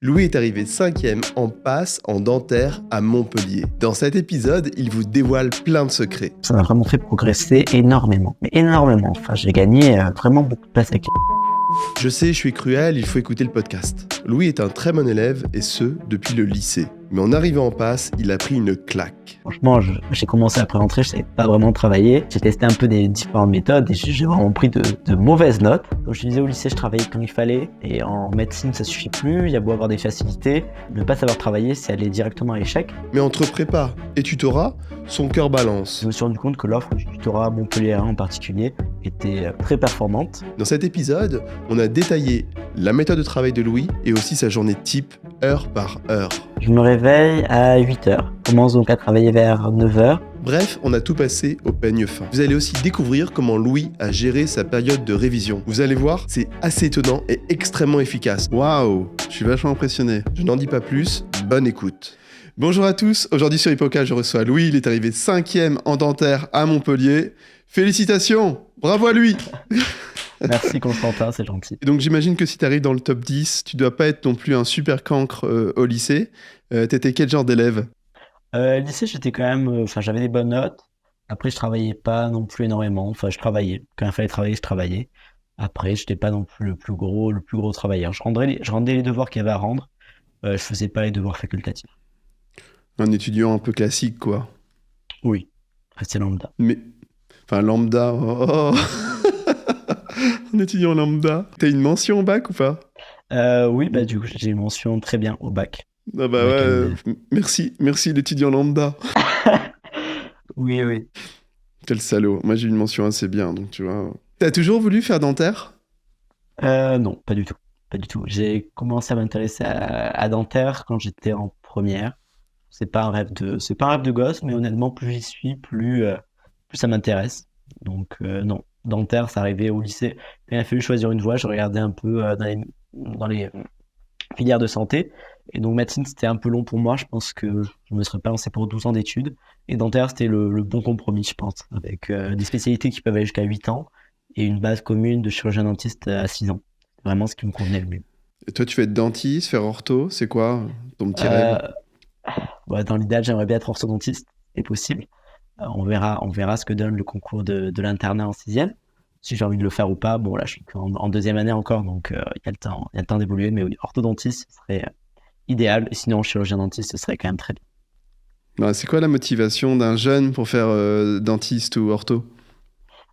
Louis est arrivé 5e en passe en dentaire à Montpellier. Dans cet épisode, il vous dévoile plein de secrets. Ça m'a vraiment fait progresser énormément. Mais énormément. Enfin, j'ai gagné vraiment beaucoup de place avec. Je sais, je suis cruel, il faut écouter le podcast. Louis est un très bon élève, et ce, depuis le lycée. Mais en arrivant en passe, il a pris une claque. Franchement, j'ai commencé après rentrer, je savais pas vraiment travailler. J'ai testé un peu des différentes méthodes et j'ai vraiment pris de mauvaises notes. Comme je te disais, au lycée, je travaillais comme il fallait. Et en médecine, ça suffit plus. Il y a beau avoir des facilités. Ne pas savoir travailler, c'est aller directement à l'échec. Mais entre prépa et tutorat, son cœur balance. Je me suis rendu compte que l'offre du tutorat Montpellier en particulier était très performante. Dans cet épisode, on a détaillé la méthode de travail de Louis et aussi sa journée type, heure par heure. Je me réveille à 8h. Je commence donc à travailler vers 9h. Bref, on a tout passé au peigne fin. Vous allez aussi découvrir comment Louis a géré sa période de révision. Vous allez voir, c'est assez étonnant et extrêmement efficace. Waouh, je suis vachement impressionné. Je n'en dis pas plus, bonne écoute. Bonjour à tous, aujourd'hui sur Hippoca, je reçois Louis, il est arrivé 5e en dentaire à Montpellier. Félicitations, bravo à lui. Merci Constantin, c'est gentil. Donc j'imagine que si tu arrives dans le top 10, tu dois pas être non plus un super cancre au lycée. T'étais quel genre d'élève ? Lycée, j'étais quand même, j'avais des bonnes notes. Après, je travaillais pas non plus énormément. Enfin, je travaillais. Quand il fallait travailler, je travaillais. Après, j'étais pas non plus le plus gros travailleur. Je rendais les devoirs qu'il y avait à rendre. Je faisais pas les devoirs facultatifs. Un étudiant un peu classique, quoi. Oui, resté lambda. Mais, enfin, lambda, oh. Un étudiant lambda. T'as une mention au bac ou pas ? Oui, du coup, j'ai une mention très bien au bac. Ah bah ouais, merci l'étudiant lambda. Oui. Quel salaud. Moi, j'ai une mention assez bien, donc tu vois. T'as toujours voulu faire dentaire ? Non, pas du tout. Pas du tout. J'ai commencé à m'intéresser à dentaire quand j'étais en première. C'est pas un rêve de gosse, mais honnêtement, plus j'y suis, plus ça m'intéresse. Donc non, dentaire, ça arrivait au lycée. Quand il a fallu choisir une voie, je regardais un peu dans les filières de santé. Et donc médecine, c'était un peu long pour moi. Je pense que je me serais pas lancé pour 12 ans d'études. Et dentaire, c'était le bon compromis, je pense, avec des spécialités qui peuvent aller jusqu'à 8 ans et une base commune de chirurgien dentiste à 6 ans. C'est vraiment ce qui me convenait le mieux. Et toi, tu veux être dentiste, faire ortho ? C'est quoi ton petit rêve ? Dans l'idéal, j'aimerais bien être orthodontiste, c'est possible. On verra ce que donne le concours de l'internat en 6e. Si j'ai envie de le faire ou pas, bon là je suis en 2e année encore, donc il y a le temps d'évoluer, mais oui, orthodontiste, ce serait idéal. Et sinon, chirurgien dentiste, ce serait quand même très bien. Bah, c'est quoi la motivation d'un jeune pour faire dentiste ou ortho ?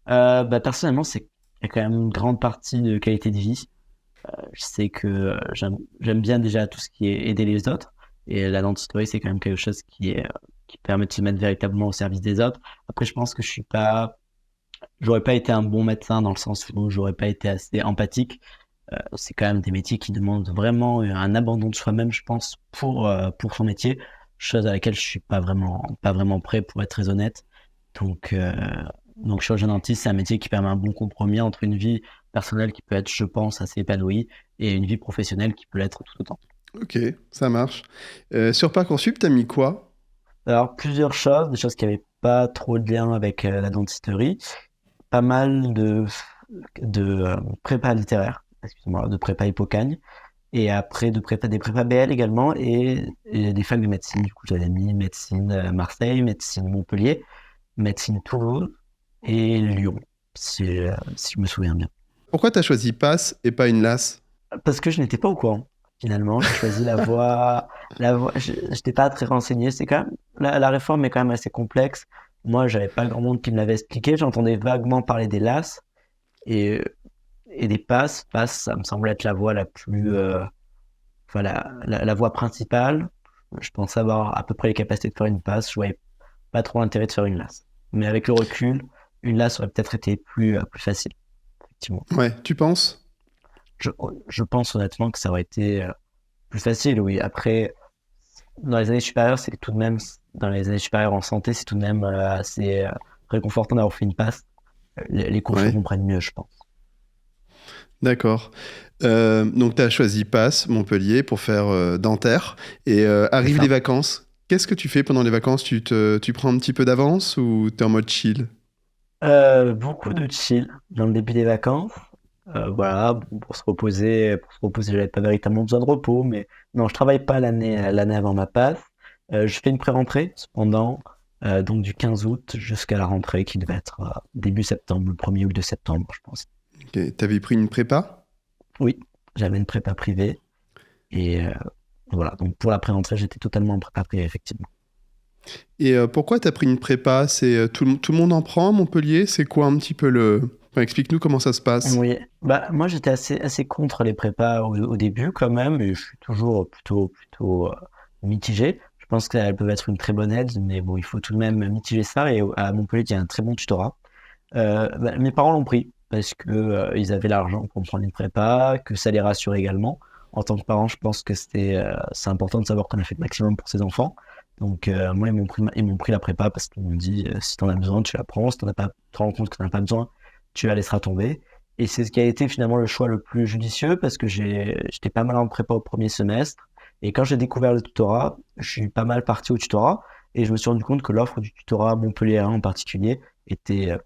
Personnellement, il y a quand même une grande partie de qualité de vie. Je sais que j'aime bien déjà tout ce qui est aider les autres. Et la dentisterie, c'est quand même quelque chose qui permet de se mettre véritablement au service des autres. Après, je pense que j'aurais pas été un bon médecin dans le sens où j'aurais pas été assez empathique. C'est quand même des métiers qui demandent vraiment un abandon de soi-même, je pense, pour son métier. Chose à laquelle je suis pas vraiment prêt, pour être très honnête. Donc chirurgien dentiste, c'est un métier qui permet un bon compromis entre une vie personnelle qui peut être, je pense, assez épanouie et une vie professionnelle qui peut l'être tout autant. Ok, ça marche. Sur Parcoursup, t'as mis quoi ? Alors, plusieurs choses, des choses qui n'avaient pas trop de lien avec la dentisterie. Pas mal de prépa littéraire, excusez-moi, de prépa Hippocagne. Et après, des prépa BL également, et des facs de médecine. Du coup, j'avais mis médecine Marseille, médecine Montpellier, médecine Toulouse et Lyon, si je me souviens bien. Pourquoi t'as choisi passe et pas une LAS ? Parce que je n'étais pas au courant. Finalement, j'ai choisi la voie. Je n'étais pas très renseigné. C'est quand même la réforme est quand même assez complexe. Moi, j'avais pas grand monde qui me l'avait expliqué. J'entendais vaguement parler des LAS et des passes. Passes, ça me semblait être la voie la plus, la voie principale. Je pensais avoir à peu près les capacités de faire une passe. Je voyais pas trop l'intérêt de faire une LAS. Mais avec le recul, une LAS aurait peut-être été plus facile, effectivement. Ouais, tu penses ? Je pense honnêtement que ça aurait été plus facile, oui. Après, dans les années supérieures, dans les années supérieures en santé, c'est tout de même assez réconfortant d'avoir fait une passe. Les cours se comprennent mieux, je pense. D'accord. Donc, tu as choisi passe Montpellier pour faire dentaire. Et arrivent les vacances. Qu'est-ce que tu fais pendant les vacances ? Tu prends un petit peu d'avance ou tu es en mode chill ? Beaucoup de chill dans le début des vacances. Voilà, bon, pour se reposer, j'avais pas véritablement besoin de repos, mais non, je travaille pas l'année avant ma passe. Je fais une pré-rentrée, cependant, donc du 15 août jusqu'à la rentrée qui devait être début septembre, le 1er ou 2 septembre, je pense. Ok. T'avais pris une prépa? Oui, j'avais une prépa privée et voilà, donc pour la pré-rentrée, j'étais totalement en prépa privée, effectivement. Et pourquoi t'as pris une prépa? C'est tout le monde en prend à Montpellier? C'est quoi un petit peu le... Enfin, explique-nous comment ça se passe. Oui, bah moi j'étais assez contre les prépas au début quand même, et je suis toujours plutôt mitigé. Je pense qu'elles peuvent être une très bonne aide, mais bon, il faut tout de même mitiger ça. Et à Montpellier, il y a un très bon tutorat. Bah, mes parents l'ont pris parce que ils avaient l'argent pour prendre une prépa, que ça les rassure également. En tant que parent, je pense que c'est important de savoir qu'on a fait le maximum pour ses enfants. Donc moi, ils m'ont pris la prépa parce qu'ils m'ont dit si t'en as besoin, tu la prends. Si t'en as pas, tu te rends compte que t'en as pas besoin, tu la laisseras tomber. Et c'est ce qui a été finalement le choix le plus judicieux parce que j'étais pas mal en prépa au premier semestre. Et quand j'ai découvert le tutorat, je suis pas mal parti au tutorat et je me suis rendu compte que l'offre du tutorat à Montpellier en particulier était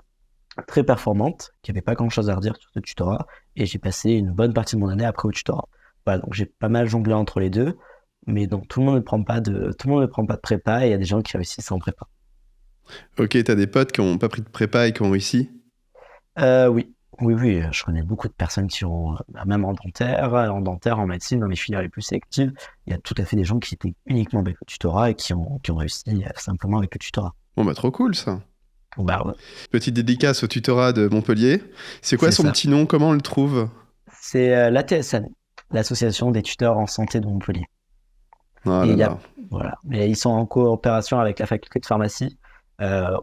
très performante, qu'il n'y avait pas grand-chose à redire sur ce tutorat, et j'ai passé une bonne partie de mon année après au tutorat. Voilà, donc j'ai pas mal jonglé entre les deux, mais donc tout le monde ne prend pas de prépa, et il y a des gens qui réussissent en prépa. Ok, t'as des potes qui ont pas pris de prépa et qui ont réussi? Oui, oui, je connais beaucoup de personnes qui ont, même en dentaire, en médecine, dans les filières les plus sélectives, il y a tout à fait des gens qui étaient uniquement avec le tutorat et qui ont réussi simplement avec le tutorat. Bon bah trop cool ça. Bah ouais, Petite dédicace au tutorat de Montpellier. C'est quoi c'est son ça. petit nom? Comment on le trouve? C'est l'ATSN, l'Association des tuteurs en santé de Montpellier. Ah Et là il y a, là. voilà. Mais ils sont en coopération avec la faculté de pharmacie,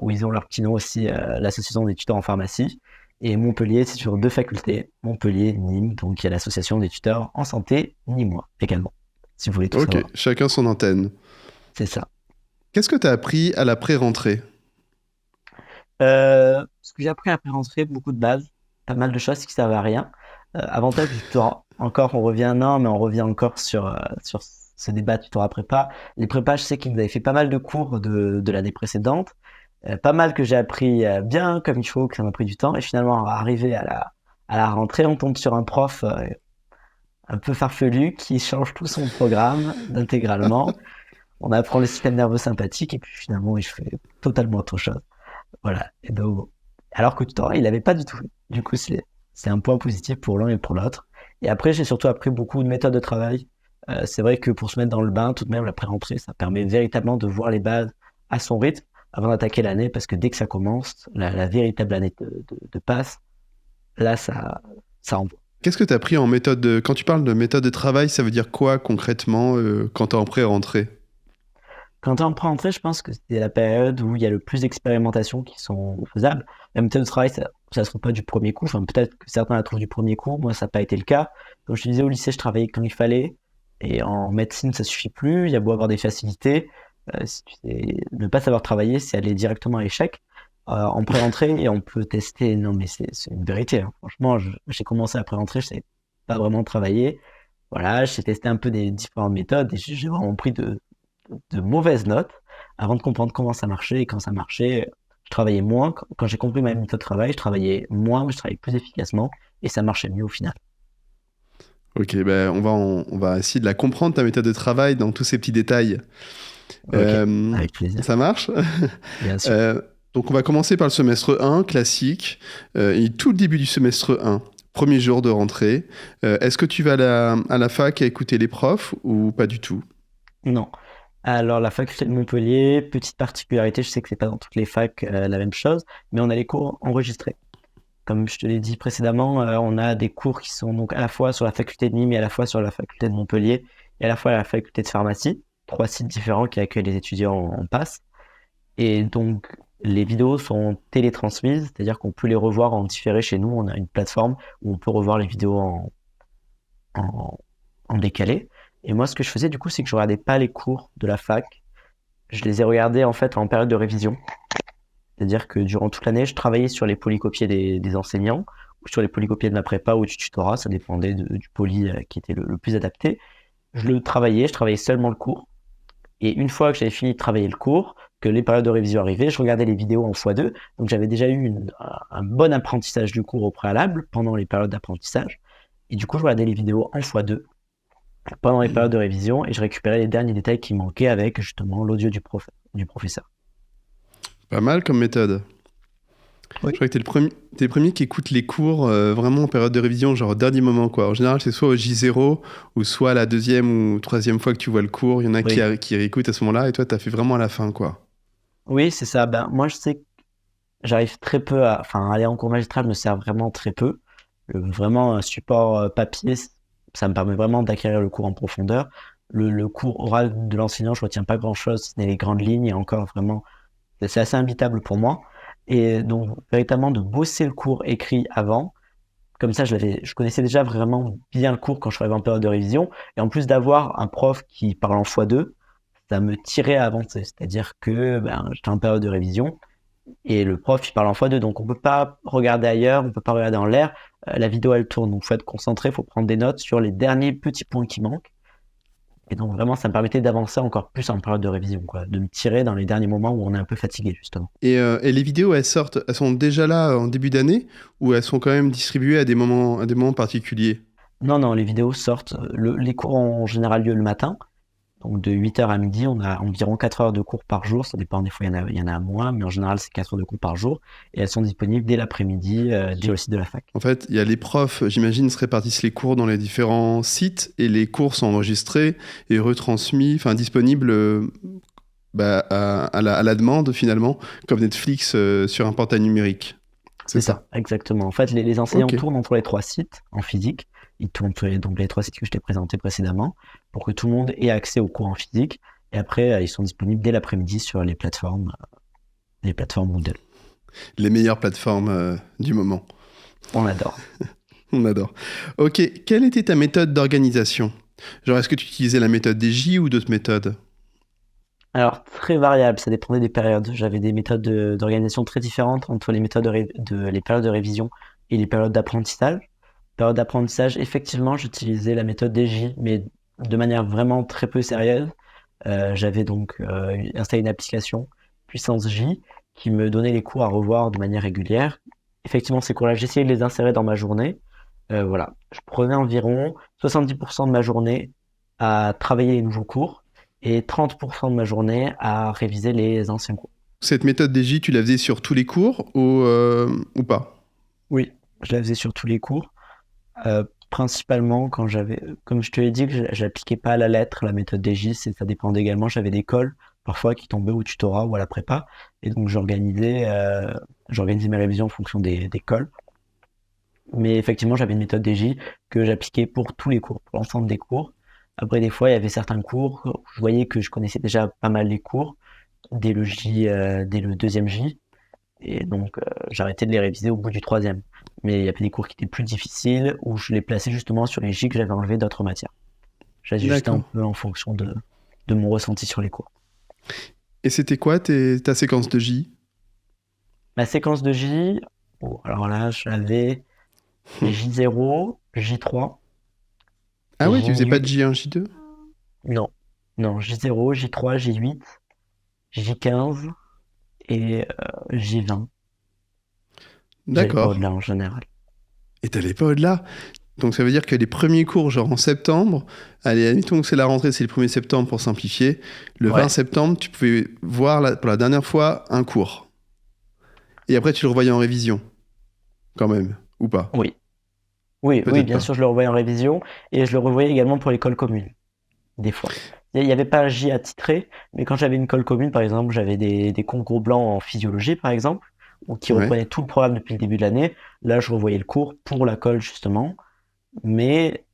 où ils ont leur petit nom aussi, l'association des tuteurs en pharmacie. Et Montpellier, c'est sur deux facultés, Montpellier, Nîmes. Donc il y a l'association des tuteurs en santé, Nîmois également, si vous voulez tout Ok, savoir. chacun son antenne. C'est ça. Qu'est-ce que t'as appris à la pré-rentrée? Ce que j'ai appris après rentrer, beaucoup de bases, pas mal de choses qui servent à rien. Avantage du tutorat. Encore, on revient, non, mais on revient encore sur ce débat tutorat prépa. Les prépas, je sais qu'ils nous avaient fait pas mal de cours de l'année précédente. Pas mal que j'ai appris bien comme il faut, que ça m'a pris du temps. Et finalement, arrivé à la rentrée, on tombe sur un prof un peu farfelu qui change tout son programme intégralement. On apprend le système nerveux sympathique et puis finalement, il fait totalement autre chose. Voilà. Et donc, alors que le tutorat, il n'avait pas du tout fait. Du coup, c'est un point positif pour l'un et pour l'autre. Et après, j'ai surtout appris beaucoup de méthodes de travail. C'est vrai que pour se mettre dans le bain, tout de même, la pré-rentrée, ça permet véritablement de voir les bases à son rythme avant d'attaquer l'année, parce que dès que ça commence, la véritable année de passe, là, ça envoie. Qu'est-ce que t'as appris en méthode de... Quand tu parles de méthode de travail, ça veut dire quoi concrètement quand t'es en pré-rentrée? Quand on prend entrée, je pense que c'est la période où il y a le plus d'expérimentations qui sont faisables. La méthode de travail, ça se trouve pas du premier coup. Enfin, peut-être que certains la trouvent du premier coup. Moi, ça n'a pas été le cas. Comme je te disais, au lycée, je travaillais quand il fallait. Et en médecine, ça suffit plus. Il y a beau avoir des facilités. Si tu sais, ne pas savoir travailler, c'est aller directement à l'échec. En pré-rentrée, et on peut tester. Non, mais c'est une vérité, hein. Franchement, j'ai commencé à pré-rentrée, je savais pas vraiment travailler. Voilà, j'ai testé un peu des différentes méthodes et j'ai vraiment pris de mauvaises notes avant de comprendre comment ça marchait. Et quand ça marchait, je travaillais moins. Quand j'ai compris ma méthode de travail, je travaillais moins, mais je travaillais plus efficacement et ça marchait mieux au final. Ok, ben on va essayer de la comprendre, ta méthode de travail, dans tous ces petits détails. Ok, Euh, avec plaisir, Ça marche? bien sûr. Euh, donc on va commencer par le semestre 1, classique, et tout le début du semestre 1, premier jour de rentrée. Est-ce que tu vas à la fac à écouter les profs ou pas du tout? Non. Alors, la faculté de Montpellier, petite particularité, je sais que c'est pas dans toutes les facs la même chose, mais on a les cours enregistrés. Comme je te l'ai dit précédemment, on a des cours qui sont donc à la fois sur la faculté de Nîmes et à la fois sur la faculté de Montpellier et à la fois à la faculté de pharmacie, trois sites différents qui accueillent les étudiants en passe. Et donc, les vidéos sont télétransmises, c'est-à-dire qu'on peut les revoir en différé chez nous. On a une plateforme où on peut revoir les vidéos en, en décalé. Et moi, ce que je faisais du coup, c'est que je regardais pas les cours de la fac. Je les ai regardés en fait en période de révision. C'est-à-dire que durant toute l'année, je travaillais sur les polycopiés des enseignants ou sur les polycopiés de ma prépa ou du tutorat. Ça dépendait du poly qui était le plus adapté. Je travaillais seulement le cours. Et une fois que j'avais fini de travailler le cours, que les périodes de révision arrivaient, je regardais les vidéos en x2. Donc j'avais déjà eu un bon apprentissage du cours au préalable pendant les périodes d'apprentissage. Et du coup, je regardais les vidéos en x2 pendant les périodes de révision et je récupérais les derniers détails qui manquaient avec justement l'audio du professeur. Pas mal comme méthode. Oui. Je crois que t'es le premier qui écoute les cours vraiment en période de révision, genre au dernier moment, quoi. En général, c'est soit au J0 ou soit la deuxième ou troisième fois que tu vois le cours. Il y en a qui réécoutent à ce moment-là et toi, t'as fait vraiment à la fin, quoi. Oui, c'est ça. Ben, moi, je sais que j'arrive très peu aller en cours magistral me sert vraiment très peu. Vraiment, un support papier, ça me permet vraiment d'acquérir le cours en profondeur. Le cours oral de l'enseignant, je retiens pas grand-chose, ce n'est les grandes lignes et encore vraiment, c'est assez imbitable pour moi. Et donc, véritablement, de bosser le cours écrit avant, comme ça, je connaissais déjà vraiment bien le cours quand je suis arrivé en période de révision. Et en plus d'avoir un prof qui parle en x2, ça me tirait à avancer. C'est-à-dire que j'étais en période de révision et le prof, il parle en x2. Donc, on peut pas regarder ailleurs, on peut pas regarder en l'air. La vidéo, elle tourne. Donc, faut être concentré, faut prendre des notes sur les derniers petits points qui manquent. Et donc, vraiment, ça me permettait d'avancer encore plus en période de révision, quoi, de me tirer dans les derniers moments où on est un peu fatigué, justement. Et les vidéos, elles sont déjà là en début d'année ou elles sont quand même distribuées à des moments particuliers? Non, les vidéos sortent. Les cours ont en général lieu le matin. Donc, de 8h à midi, on a environ 4 heures de cours par jour. Ça dépend, des fois, il y en a moins, mais en général, c'est 4 heures de cours par jour. Et elles sont disponibles dès l'après-midi, sur le site de la fac. En fait, il y a les profs, j'imagine, se répartissent les cours dans les différents sites et les cours sont enregistrés et retransmis, enfin disponibles à la demande, finalement, comme Netflix sur un portail numérique. C'est ça, exactement. En fait, les enseignants tournent entre les 3 sites en physique. Ils tournent donc les 3 sites que je t'ai présentés précédemment pour que tout le monde ait accès aux cours en physique. Et après, ils sont disponibles dès l'après-midi sur les plateformes Moodle. Les meilleures plateformes du moment. On adore. On adore. Ok, quelle était ta méthode d'organisation? Genre, est-ce que tu utilisais la méthode des J ou d'autres méthodes? Alors, très variable, ça dépendait des périodes. J'avais des méthodes d'organisation très différentes entre les méthodes les périodes de révision et les périodes d'apprentissage. Période d'apprentissage, effectivement, j'utilisais la méthode des J, mais de manière vraiment très peu sérieuse. J'avais donc installé une application Puissance J qui me donnait les cours à revoir de manière régulière. Effectivement, ces cours-là, j'essayais de les insérer dans ma journée. Voilà, je prenais environ 70% de ma journée à travailler les nouveaux cours et 30% de ma journée à réviser les anciens cours. Cette méthode des J, tu la faisais sur tous les cours ou pas? Oui, je la faisais sur tous les cours. Principalement quand comme je te l'ai dit, que j'appliquais pas à la lettre la méthode des J, ça dépendait également, j'avais des cols parfois qui tombaient au tutorat ou à la prépa, et donc j'organisais mes révisions en fonction des cols. Mais effectivement, j'avais une méthode des J que j'appliquais pour tous les cours, pour l'ensemble des cours. Après, des fois, il y avait certains cours où je voyais que je connaissais déjà pas mal les cours dès le deuxième J, et donc j'arrêtais de les réviser au bout du troisième. Mais il y avait des cours qui étaient plus difficiles où je les plaçais justement sur les J que j'avais enlevés d'autres matières. J'ajustais un peu en fonction de mon ressenti sur les cours. Et c'était quoi ta séquence de J? Ma séquence de J, alors là, j'avais J0, J3. Ah ouais, tu faisais pas de J1, J2? Non, J0, J3, J8, J15 et J20. D'accord. J'allais pas au-delà en général. Et t'allais pas au-delà? Donc ça veut dire que les premiers cours, genre en septembre, allez, admettons que c'est la rentrée, c'est le 1er septembre pour simplifier, le 20 septembre, tu pouvais voir pour la dernière fois un cours. Et après, tu le revoyais en révision, quand même, ou pas? Oui, bien sûr, je le revoyais en révision et je le revoyais également pour l'école commune, des fois. Il n'y avait pas un J attitré, mais quand j'avais une colle commune, par exemple, j'avais des concours blancs en physiologie, par exemple, ou qui reprenaient tout le programme depuis le début de l'année. Là, je revoyais le cours pour la colle, justement, mais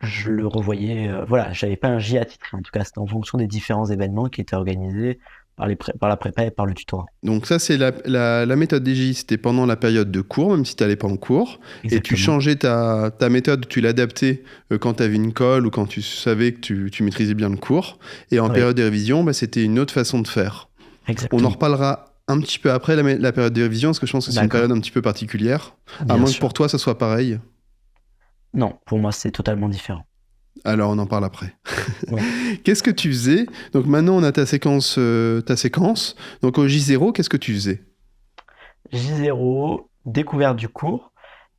je le revoyais, j'avais pas un J attitré. En tout cas, c'était en fonction des différents événements qui étaient organisés par la prépa et par le tutorat. Donc ça, c'est la méthode des J, c'était pendant la période de cours, même si tu n'allais pas en cours. Exactement. Et tu changeais ta méthode, tu l'adaptais quand tu avais une colle ou quand tu savais que tu maîtrisais bien le cours. Et en période de révision, c'était une autre façon de faire. Exactement. On en reparlera un petit peu après la période de révision, parce que je pense que c'est une période un petit peu particulière. À moins que pour toi, ça soit pareil. Non, pour moi, c'est totalement différent. Alors, on en parle après. Ouais. Qu'est-ce que tu faisais? Donc maintenant, on a ta séquence. Donc au J0, qu'est-ce que tu faisais? J0, découverte du cours,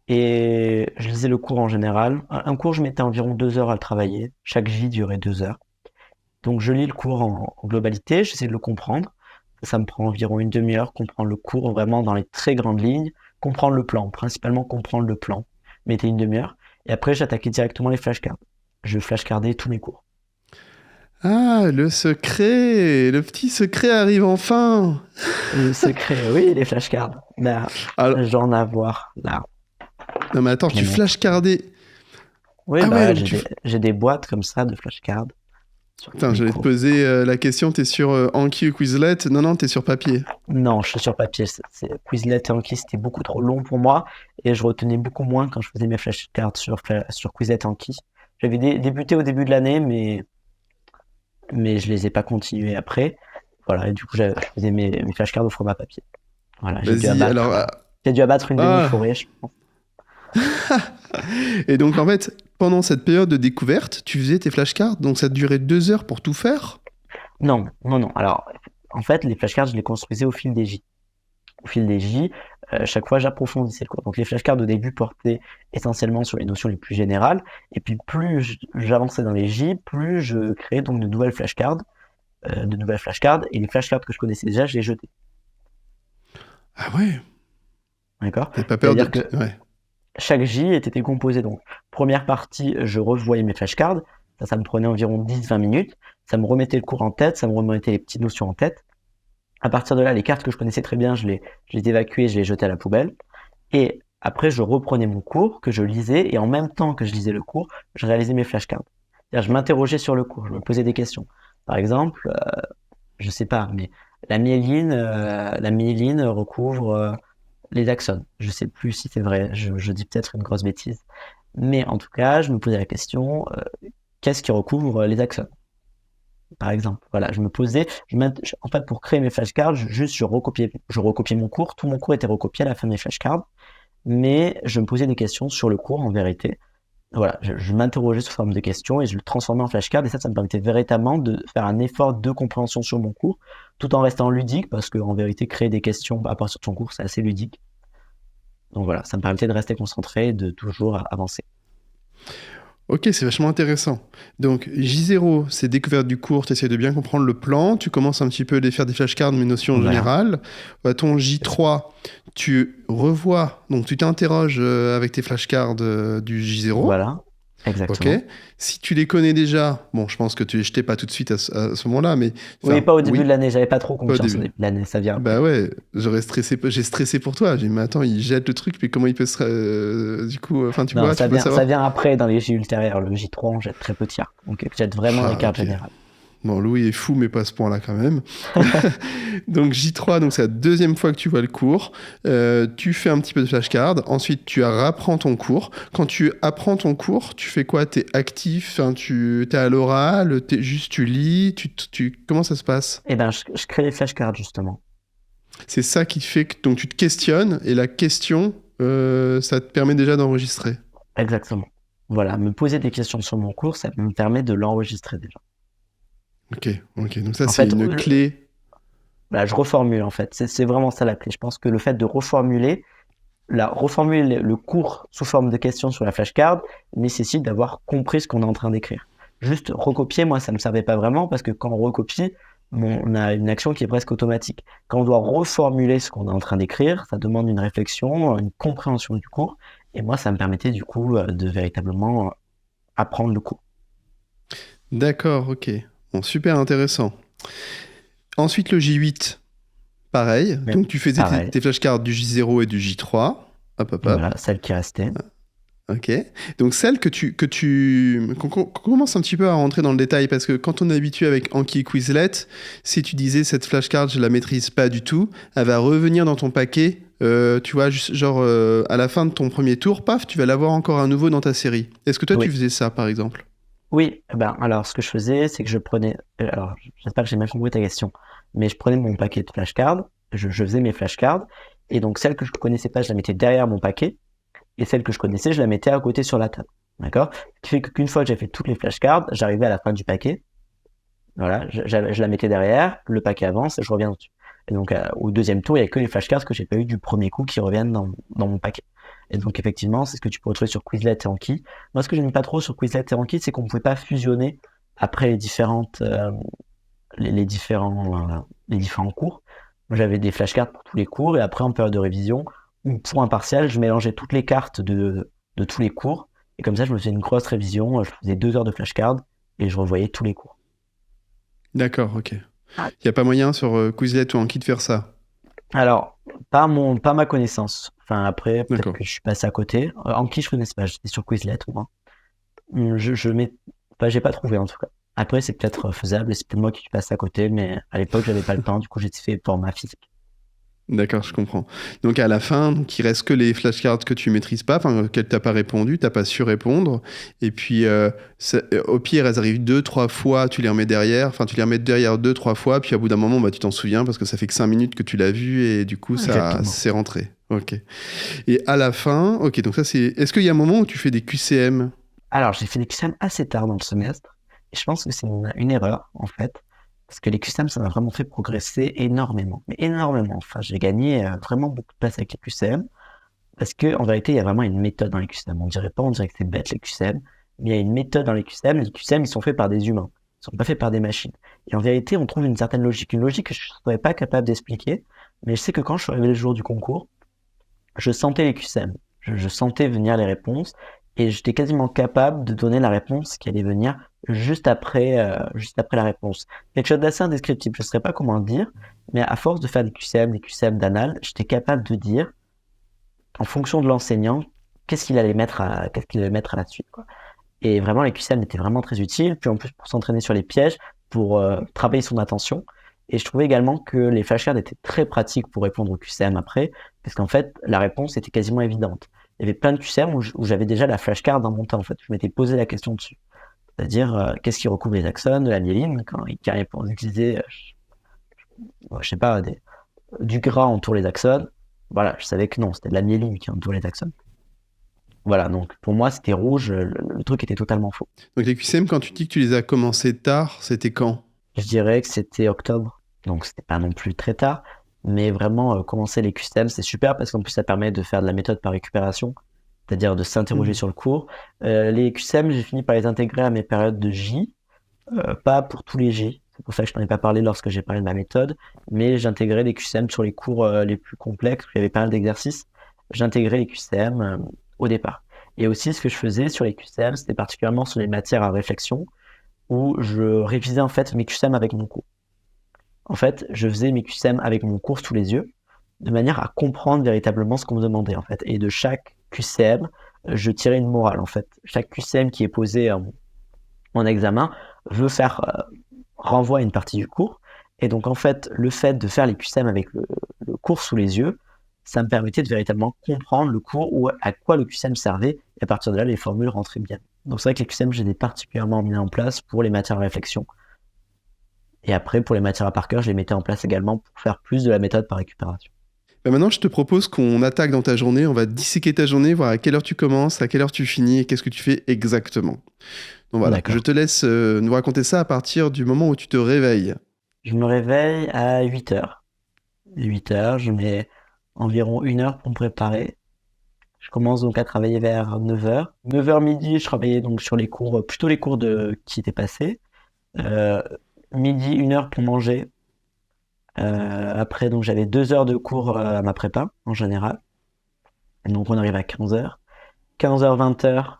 et je lisais le cours en général. Un cours, je mettais environ 2 heures à le travailler. Chaque J durait 2 heures. Donc je lis le cours en globalité, j'essaie de le comprendre. Ça me prend environ une demi-heure, comprendre le cours vraiment dans les très grandes lignes, comprendre le plan, principalement comprendre le plan. Mettez une demi-heure. Et après, j'attaquais directement les flashcards. Je flashcardais tous mes cours. Ah, le secret! Le petit secret arrive enfin! Le secret, oui, les flashcards. Là, Alors, j'en ai à voir, là. non mais attends, Les tu mecs. flashcardais. Oui, Ah bah, ouais, ouais, donc tu... j'ai des boîtes comme ça de flashcards sur tous Putain, mes j'allais te cours. poser la question, t'es sur Anki ou Quizlet? Non, non, t'es sur papier. Non, je suis sur papier. Quizlet et Anki, c'était beaucoup trop long pour moi et je retenais beaucoup moins quand je faisais mes flashcards sur Quizlet et Anki. J'avais débuté au début de l'année, mais je les ai pas continués après. Voilà, et du coup, je faisais mes flashcards au format papier. Voilà, Vas-y, alors... j'ai dû abattre une ah. demi-forêt, je pense. Et donc en fait, pendant cette période de découverte, tu faisais tes flashcards, donc ça durait 2 heures pour tout faire? Non, non, non. Alors, en fait, les flashcards, je les construisais au fil des J. Au fil des J, chaque fois, j'approfondissais le cours. Donc, les flashcards, au début, portaient essentiellement sur les notions les plus générales. Et puis, plus j'avançais dans les J, plus je créais donc de nouvelles flashcards. Et les flashcards que je connaissais déjà, je les jetais. Ah ouais, D'accord? t'as pas peur de... C'est-à-dire que Ouais. chaque J était composé. Donc, première partie, je revoyais mes flashcards. Ça me prenait environ 10-20 minutes. Ça me remettait le cours en tête, ça me remettait les petites notions en tête. À partir de là, les cartes que je connaissais très bien, je les évacuais, je les jetais à la poubelle. Et après, je reprenais mon cours, que je lisais, et en même temps que je lisais le cours, je réalisais mes flashcards. C'est-à-dire, je m'interrogeais sur le cours, je me posais des questions. Par exemple, je sais pas, mais la myéline recouvre les axones. Je sais plus si c'est vrai, je dis peut-être une grosse bêtise. Mais en tout cas, je me posais la question, qu'est-ce qui recouvre les axones? Par exemple, voilà, je me posais, en fait, pour créer mes flashcards, je recopiais mon cours, tout mon cours était recopié à la fin de mes flashcards, mais je me posais des questions sur le cours en vérité. Voilà, je m'interrogeais sous forme de questions et je le transformais en flashcard, et ça me permettait véritablement de faire un effort de compréhension sur mon cours, tout en restant ludique, parce que en vérité, créer des questions à partir de son cours, c'est assez ludique. Donc voilà, ça me permettait de rester concentré et de toujours avancer. Ok, c'est vachement intéressant. Donc J0, c'est découverte du cours, tu essaies de bien comprendre le plan, tu commences un petit peu à faire des flashcards, mes notions Voilà. générales. À ton J3, tu revois, donc tu t'interroges avec tes flashcards du J0. Voilà, exactement. Ok. Si tu les connais déjà, bon, je pense que tu les jetais pas tout de suite à ce moment-là, mais... Oui, pas au début de l'année, j'avais pas trop Pas au confiance au début. début de l'année, ça vient après. Bah ouais, j'ai stressé pour toi. J'ai dit, mais attends, il jette le truc, mais comment il peut se... du coup, enfin, tu Non, vois, tu peux savoir. ça vient après dans les J ultérieurs. Le J3, on jette très peu de cartes. Donc, on jette vraiment les cartes Ok. générales. Bon, Louis est fou, mais pas à ce point-là quand même. Donc J3, donc c'est la deuxième fois que tu vois le cours. Tu fais un petit peu de flashcard. Ensuite, tu rapprends ton cours. Quand tu apprends ton cours, tu fais quoi? T'es actif, hein, t'es à l'oral, juste tu lis, comment ça se passe? Eh ben, je crée les flashcards, justement. C'est ça qui fait que donc, tu te questionnes, et la question, ça te permet déjà d'enregistrer. Exactement. Voilà, me poser des questions sur mon cours, ça me permet de l'enregistrer déjà. Ok. Donc ça, En c'est fait, une clé. voilà, je reformule, en fait. C'est vraiment ça la clé. Je pense que le fait de reformuler le cours sous forme de questions sur la flashcard nécessite d'avoir compris ce qu'on est en train d'écrire. Juste recopier, moi, ça me servait pas vraiment parce que quand on recopie, on a une action qui est presque automatique. Quand on doit reformuler ce qu'on est en train d'écrire, ça demande une réflexion, une compréhension du cours. Et moi, ça me permettait du coup de véritablement apprendre le cours. D'accord, ok. Bon, super intéressant. Ensuite, le J8, pareil. Mais Donc, tu faisais pareil. tes flashcards du J0 et du J3. Hop. Voilà, celle qui restait. Ok. Donc, celle qu'on commence un petit peu à rentrer dans le détail, parce que quand on est habitué avec Anki Quizlet, si tu disais cette flashcard, je la maîtrise pas du tout, elle va revenir dans ton paquet, tu vois, genre à la fin de ton premier tour, paf, tu vas l'avoir encore à nouveau dans ta série. Est-ce que toi, Oui. tu faisais ça, par exemple? Oui, alors ce que je faisais, c'est que je prenais. Alors, j'espère que j'ai bien compris ta question, mais je prenais mon paquet de flashcards, je faisais mes flashcards, et donc celle que je connaissais pas, je la mettais derrière mon paquet, et celle que je connaissais, je la mettais à côté sur la table. D'accord? Ce qui fait qu'une fois que j'ai fait toutes les flashcards, j'arrivais à la fin du paquet. Voilà, je la mettais derrière, le paquet avance et je reviens dessus. Et donc, au deuxième tour, il y a que les flashcards que j'ai pas eu du premier coup qui reviennent dans mon paquet. Et donc, effectivement, c'est ce que tu peux retrouver sur Quizlet et Anki. Moi, ce que j'aime pas trop sur Quizlet et Anki, c'est qu'on pouvait pas fusionner après les différents cours. Moi, j'avais des flashcards pour tous les cours et après, en période de révision ou pour un partiel, je mélangeais toutes les cartes de tous les cours. Et comme ça, je me faisais une grosse révision. Je faisais 2 heures de flashcards et je revoyais tous les cours. D'accord, ok. Ah. Il n'y a pas moyen sur Quizlet ou Anki de faire ça? Alors, pas ma connaissance. Enfin, après, peut-être D'accord. que je suis passé à côté. Anki, je connaissais pas. J'étais sur Quizlet, moi. J'ai pas trouvé, en tout cas. Après, c'est peut-être faisable et c'est peut-être moi qui suis passé à côté, mais à l'époque, j'avais pas le temps. Du coup, j'ai fait format physique. D'accord, je comprends. Donc à la fin, donc, il reste que les flashcards que tu maîtrises pas, enfin auxquels tu n'as pas répondu, tu n'as pas su répondre. Et puis au pire, elles arrivent 2-3 fois, tu les remets derrière. Enfin, tu les remets derrière 2-3 fois, puis au bout d'un moment, bah, tu t'en souviens parce que ça fait que 5 minutes que tu l'as vu et du coup, ça c'est rentré. Ok. Et à la fin, ok, donc ça c'est. Est-ce qu'il y a un moment où tu fais des QCM? Alors, j'ai fait des QCM assez tard dans le semestre. Et je pense que c'est une erreur, en fait. Parce que les QCM, ça m'a vraiment fait progresser énormément. Mais énormément. Enfin, j'ai gagné vraiment beaucoup de place avec les QCM. Parce que, en vérité, il y a vraiment une méthode dans les QCM. On dirait que c'est bête, les QCM. Mais il y a une méthode dans les QCM. Les QCM, ils sont faits par des humains. Ils sont pas faits par des machines. Et en vérité, on trouve une certaine logique. Une logique que je ne serais pas capable d'expliquer. Mais je sais que quand je suis arrivé le jour du concours, je sentais les QCM. Je sentais venir les réponses. Et j'étais quasiment capable de donner la réponse qui allait venir juste après la réponse. Quelque chose d'assez indescriptible. Je ne saurais pas comment le dire. Mais à force de faire des QCM d'anal, j'étais capable de dire, en fonction de l'enseignant, qu'est-ce qu'il allait mettre à la suite, quoi. Et vraiment, les QCM étaient vraiment très utiles. Puis en plus, pour s'entraîner sur les pièges, pour travailler son attention. Et je trouvais également que les flashcards étaient très pratiques pour répondre aux QCM après, parce qu'en fait, la réponse était quasiment évidente. Il y avait plein de QCM où j'avais déjà la flashcard dans mon temps, en fait. Je m'étais posé la question dessus. C'est-à-dire, qu'est-ce qui recouvre les axones de la myéline quand il utilisait, je sais pas, du gras entoure les axones. Voilà, je savais que non, c'était de la myéline qui entourait les axones. Voilà, donc pour moi, c'était rouge, le truc était totalement faux. Donc les QCM, quand tu dis que tu les as commencés tard, c'était quand? Je dirais que c'était octobre, donc c'était pas non plus très tard, mais vraiment, commencer les QCM, c'est super parce qu'en plus, ça permet de faire de la méthode par récupération, c'est-à-dire de s'interroger sur le cours. Les QCM, j'ai fini par les intégrer à mes périodes de J, pas pour tous les J. C'est pour ça que je n'en ai pas parlé lorsque j'ai parlé de ma méthode, mais j'intégrais les QCM sur les cours les plus complexes, où il y avait pas mal d'exercices. J'intégrais les QCM au départ. Et aussi, ce que je faisais sur les QCM, c'était particulièrement sur les matières à réflexion, où je révisais en fait mes QCM avec mon cours. En fait, je faisais mes QCM avec mon cours sous les yeux, de manière à comprendre véritablement ce qu'on me demandait, en fait. Et de chaque QCM, je tirais une morale, en fait. Chaque QCM qui est posé en examen renvoie à une partie du cours. Et donc, en fait, le fait de faire les QCM avec le cours sous les yeux, ça me permettait de véritablement comprendre le cours ou à quoi le QCM servait. Et à partir de là, les formules rentraient bien. Donc, c'est vrai que les QCM, je les ai particulièrement mis en place pour les matières à réflexion. Et après, pour les matières à par cœur, je les mettais en place également pour faire plus de la méthode par récupération. Bah maintenant, je te propose qu'on attaque dans ta journée. On va disséquer ta journée, voir à quelle heure tu commences, à quelle heure tu finis et qu'est-ce que tu fais exactement. Donc voilà, je te laisse nous raconter ça à partir du moment où tu te réveilles. Je me réveille à 8h. 8h, je mets environ 1 heure pour me préparer. Je commence donc à travailler vers 9h. 9h midi, je travaillais donc sur les cours, plutôt les cours qui étaient passés. Midi, 1 heure pour manger. Après, donc j'avais 2 heures de cours à ma prépa, en général. Et donc on arrive à 15h. 15h, 20h,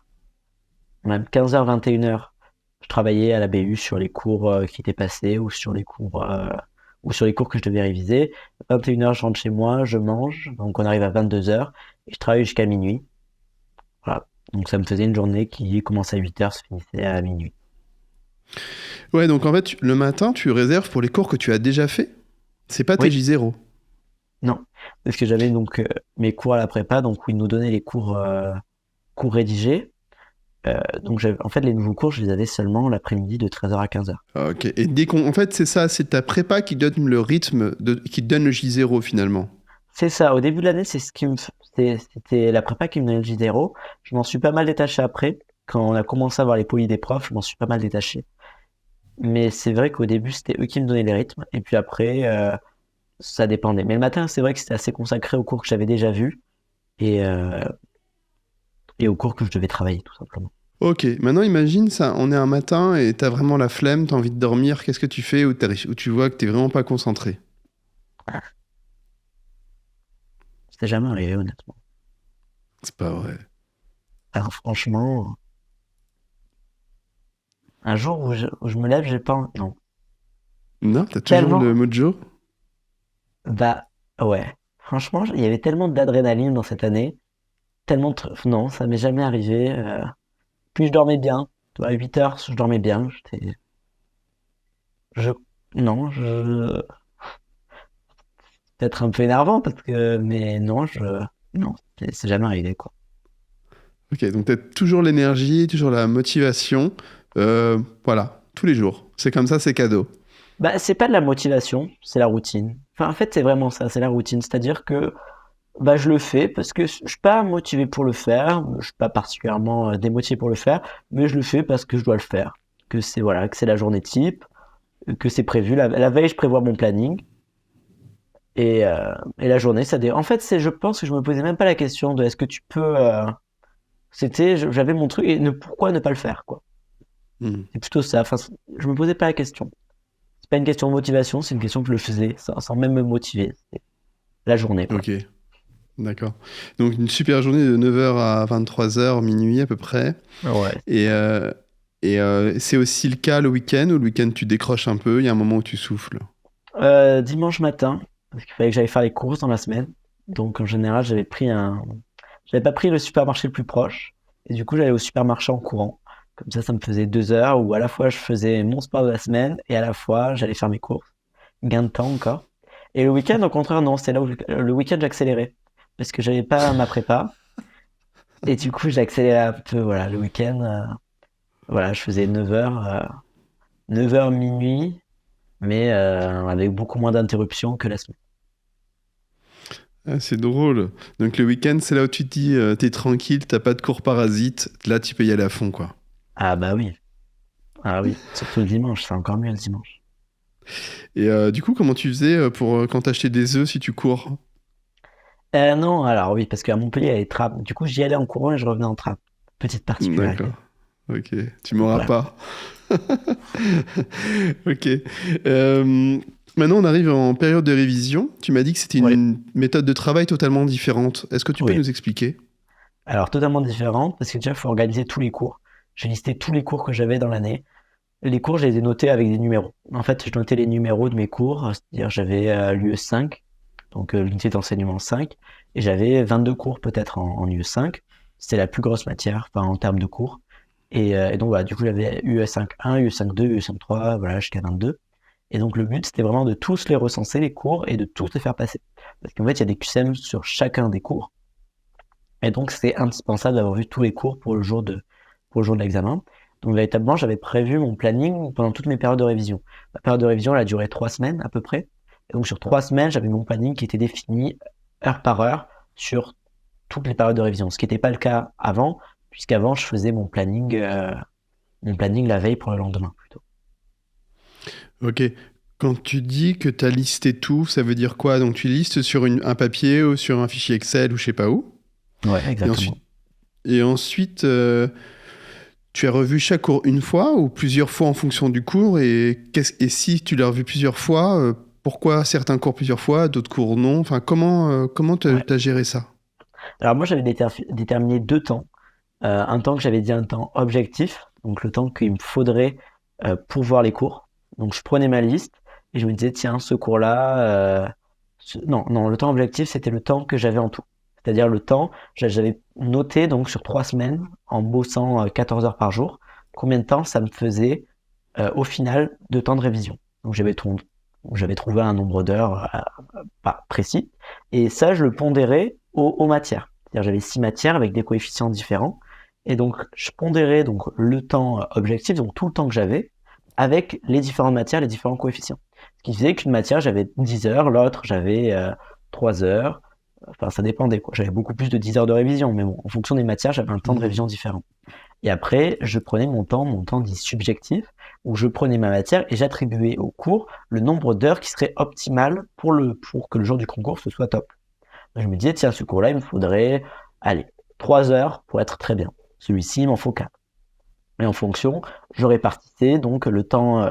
même 15h, 21h, je travaillais à la BU sur les cours qui étaient passés ou sur les cours que je devais réviser. 21h, je rentre chez moi, je mange. Donc on arrive à 22h et je travaille jusqu'à minuit. Voilà. Donc ça me faisait une journée qui commençait à 8h, se finissait à minuit. Ouais, donc en fait, le matin, tu réserves pour les cours que tu as déjà fait. C'est pas tes J0. Non, parce que j'avais donc mes cours à la prépa, donc où ils nous donnaient les cours rédigés. Donc en fait, les nouveaux cours, je les avais seulement l'après-midi de 13h à 15h. Ok, et en fait, c'est ça, c'est ta prépa qui donne le rythme, qui te donne le J0 finalement. C'est ça, au début de l'année, c'était la prépa qui me donnait le J0. Je m'en suis pas mal détaché après, quand on a commencé à avoir les polis des profs, je m'en suis pas mal détaché. Mais c'est vrai qu'au début, c'était eux qui me donnaient les rythmes. Et puis après, ça dépendait. Mais le matin, c'est vrai que c'était assez consacré aux cours que j'avais déjà vus et, euh, et aux cours que je devais travailler, tout simplement. Ok, maintenant imagine ça, on est un matin et t'as vraiment la flemme, t'as envie de dormir, qu'est-ce que tu fais ou tu vois que t'es vraiment pas concentré? C'était jamais arrivé, honnêtement. C'est pas vrai. Alors franchement, un jour où je me lève, j'ai pas... Non. Non, t'as toujours Tellement... le mojo? Bah, ouais. Franchement, il y avait tellement d'adrénaline dans cette année. Tellement de... Non, ça m'est jamais arrivé. Puis je dormais bien. Tu vois, à 8 heures, je dormais bien. Je... Non, peut-être un peu énervant parce que... Mais non, Non, c'est jamais arrivé, quoi. Ok, donc t'as toujours l'énergie, toujours la motivation, voilà, tous les jours. C'est comme ça, c'est cadeau. Bah, c'est pas de la motivation, c'est la routine. Enfin, en fait, c'est vraiment ça, c'est la routine. C'est-à-dire que bah, je le fais parce que je suis pas motivé pour le faire, je suis pas particulièrement démotivé pour le faire, mais je le fais parce que je dois le faire. Que c'est voilà, que c'est la journée type, que c'est prévu. La veille, je prévois mon planning et la journée, En fait, je pense que je me posais même pas la question de est-ce que tu peux. J'avais mon truc et pourquoi ne pas le faire, quoi. Hmm. C'est plutôt ça. Enfin, je me posais pas la question. C'est pas une question de motivation, c'est une question que je le faisais sans même me motiver. C'est la journée, quoi. Ok, d'accord. Donc une super journée de 9h à 23h, minuit à peu près. Ouais. Et c'est aussi le cas le week-end, ou le week-end tu décroches un peu, il y a un moment où tu souffles. Dimanche matin, parce qu'il fallait que j'aille faire les courses dans la semaine. Donc en général, j'avais pas pris le supermarché le plus proche. Et du coup, j'allais au supermarché en courant. Comme ça me faisait 2 heures où à la fois je faisais mon sport de la semaine et à la fois j'allais faire mes courses. Gain de temps encore. Et le week-end, au contraire, non, c'est là où le week-end j'accélérais. Parce que j'avais pas ma prépa. Et du coup, j'accélérais un peu, voilà, le week-end. Voilà, je faisais 9h minuit, mais avec beaucoup moins d'interruptions que la semaine. Ah, c'est drôle. Donc le week-end, c'est là où tu te dis, t'es tranquille, t'as pas de cours parasites, là tu peux y aller à fond, quoi. Ah bah oui. Ah oui, surtout le dimanche, c'est encore mieux le dimanche. Et du coup, comment tu faisais pour quand t'achetais des œufs si tu cours? Non, alors oui, parce qu'à Montpellier, il y a les trams. Du coup, j'y allais en courant et je revenais en tram. Petite particularité. D'accord. Ok. Tu m'auras Voilà. pas. Ok. Euh, Maintenant, on arrive en période de révision. Tu m'as dit que c'était Oui, une méthode de travail totalement différente. Est-ce que tu peux oui. nous expliquer? Alors, totalement différente, parce que déjà, il faut organiser tous les cours. J'ai listé tous les cours que j'avais dans l'année. Les cours, je les ai notés avec des numéros. En fait, je notais les numéros de mes cours, c'est-à-dire j'avais l'UE 5, donc l'unité d'enseignement 5, et j'avais 22 cours peut-être en UE 5. C'était la plus grosse matière, enfin en termes de cours. Et donc voilà, du coup j'avais UE 5.1, UE 5.2, UE 5.3, voilà, jusqu'à 22. Et donc le but, c'était vraiment de tous les recenser, les cours, et de tous les faire passer. Parce qu'en fait, il y a des QCM sur chacun des cours. Et donc, c'est indispensable d'avoir vu tous les cours pour le jour de l'examen. Donc, véritablement, j'avais prévu mon planning pendant toutes mes périodes de révision. Ma période de révision, elle a duré 3 semaines à peu près. Et donc, sur 3 semaines, j'avais mon planning qui était défini heure par heure sur toutes les périodes de révision. Ce qui n'était pas le cas avant, puisqu'avant, je faisais mon planning la veille pour le lendemain plutôt. Ok. Quand tu dis que tu as listé tout, ça veut dire quoi? Donc tu listes sur un papier ou sur un fichier Excel ou je sais pas où. Ouais, Et exactement. ensuite, tu as revu chaque cours une fois ou plusieurs fois en fonction du cours. Et si tu l'as revu plusieurs fois, pourquoi certains cours plusieurs fois, d'autres cours non? Enfin, comment Ouais. t'as géré ça? Alors moi, j'avais déterminé 2 temps. Un temps que j'avais dit un temps objectif, donc le temps qu'il me faudrait pour voir les cours. Donc je prenais ma liste et je me disais, tiens, ce cours-là, non, non, le temps objectif, c'était le temps que j'avais en tout. C'est-à-dire le temps, j'avais noté donc sur 3 semaines, en bossant 14 heures par jour, combien de temps ça me faisait au final de temps de révision. Donc j'avais trouvé un nombre d'heures pas précis, et ça, je le pondérais aux matières. C'est-à-dire j'avais 6 matières avec des coefficients différents. Et donc, je pondérais donc le temps objectif, donc tout le temps que j'avais, avec les différentes matières, les différents coefficients. Ce qui faisait qu'une matière, j'avais 10 heures, l'autre, j'avais 3 heures. Enfin, ça dépendait, quoi. J'avais beaucoup plus de 10 heures de révision, mais bon, en fonction des matières, j'avais un temps de Hmm. révision différent. Et après, je prenais mon temps dit subjectif, où je prenais ma matière et j'attribuais au cours le nombre d'heures qui serait optimal pour que le jour du concours ce soit top. Je me disais, tiens, ce cours-là, il me faudrait, allez, 3 heures pour être très bien. Celui-ci, il m'en faut 4. Et en fonction, je répartissais donc le temps